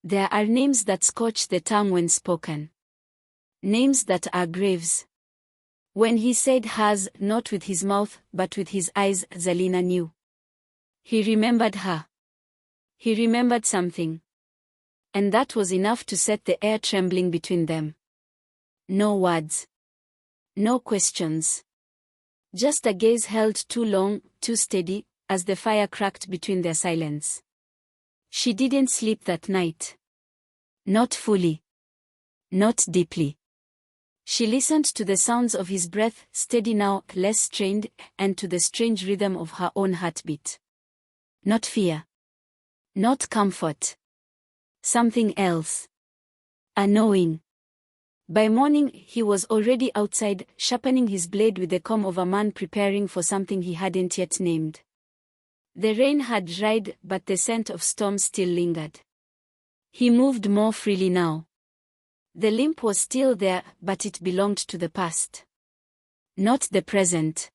There are names that scorch the tongue when spoken. Names that are graves. When he said hers, not with his mouth, but with his eyes, Zalena knew. He remembered her. He remembered something. And that was enough to set the air trembling between them. No words. No questions. Just a gaze held too long, too steady, as the fire cracked between their silence. She didn't sleep that night. Not fully. Not deeply. She listened to the sounds of his breath, steady now, less strained, and to the strange rhythm of her own heartbeat. Not fear. Not comfort. Something else. A knowing. By morning, he was already outside, sharpening his blade with the calm of a man preparing for something he hadn't yet named. The rain had dried, but the scent of storm still lingered. He moved more freely now. The limp was still there, but it belonged to the past. Not the present.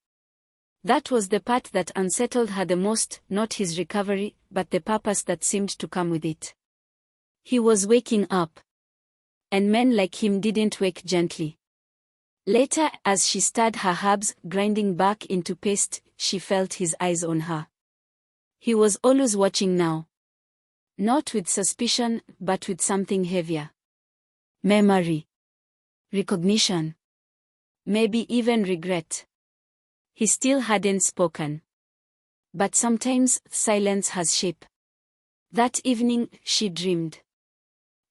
That was the part that unsettled her the most, not his recovery, but the purpose that seemed to come with it. He was waking up. And men like him didn't wake gently. Later, as she stirred her herbs, grinding back into paste, she felt his eyes on her. He was always watching now. Not with suspicion, but with something heavier. Memory. Recognition. Maybe even regret. He still hadn't spoken. But sometimes, silence has shape. That evening, she dreamed.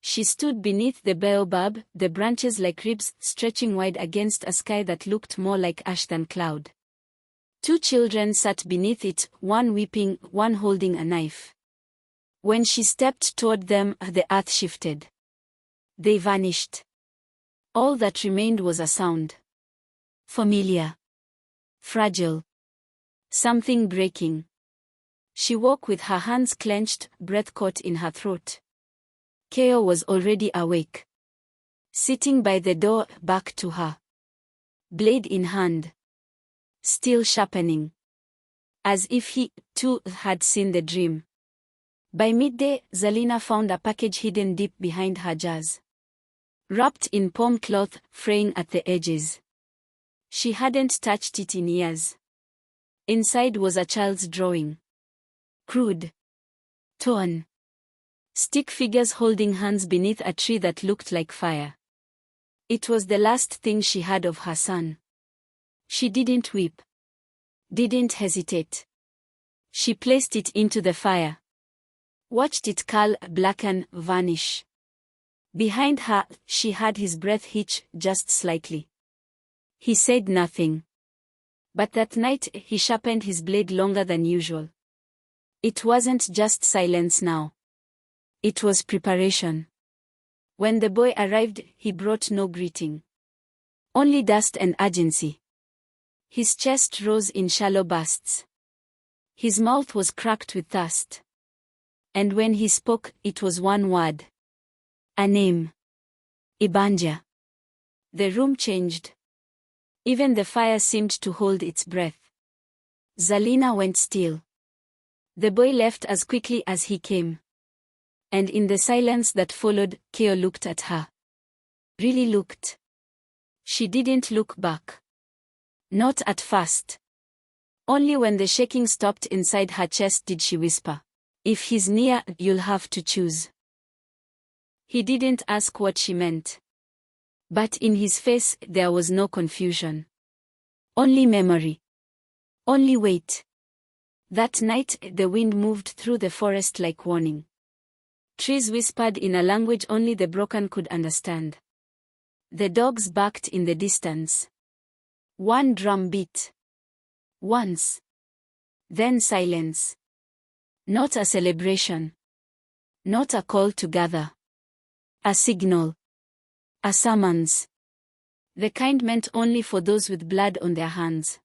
She stood beneath the baobab, the branches like ribs stretching wide against a sky that looked more like ash than cloud. Two children sat beneath it, one weeping, one holding a knife. When she stepped toward them, the earth shifted. They vanished. All that remained was a sound. Familiar. Fragile. Something breaking. She woke with her hands clenched, breath caught in her throat. Kayo was already awake. Sitting by the door, back to her. Blade in hand. Still sharpening. As if he, too, had seen the dream. By midday, Zalena found a package hidden deep behind her jars. Wrapped in palm cloth, fraying at the edges. She hadn't touched it in years. Inside was a child's drawing. Crude. Torn. Stick figures holding hands beneath a tree that looked like fire. It was the last thing she had of her son. She didn't weep. Didn't hesitate. She placed it into the fire. Watched it curl, blacken, vanish. Behind her, she heard his breath hitch, just slightly. He said nothing. But that night, he sharpened his blade longer than usual. It wasn't just silence now. It was preparation. When the boy arrived, he brought no greeting. Only dust and urgency. His chest rose in shallow bursts. His mouth was cracked with thirst. And when he spoke, it was one word. A name. Ibanja. The room changed. Even the fire seemed to hold its breath. Zalena went still. The boy left as quickly as he came. And in the silence that followed, Kayo looked at her. Really looked. She didn't look back. Not at first. Only when the shaking stopped inside her chest did she whisper, "If he's near, you'll have to choose." He didn't ask what she meant. But in his face, there was no confusion. Only memory. Only weight. That night, the wind moved through the forest like warning. Trees whispered in a language only the broken could understand. The dogs barked in the distance. One drum beat. Once. Then silence. Not a celebration. Not a call to gather. A signal. A summons. The kind meant only for those with blood on their hands.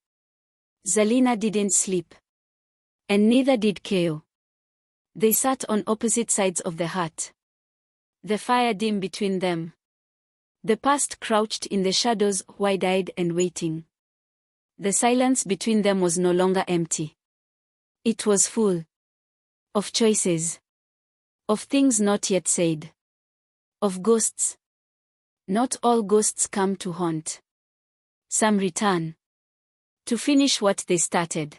Zalena didn't sleep. And neither did Kayo. They sat on opposite sides of the hut. The fire dim between them. The past crouched in the shadows, wide-eyed and waiting. The silence between them was no longer empty. It was full. Of choices. Of things not yet said. Of ghosts. Not all ghosts come to haunt. Some return. To finish what they started.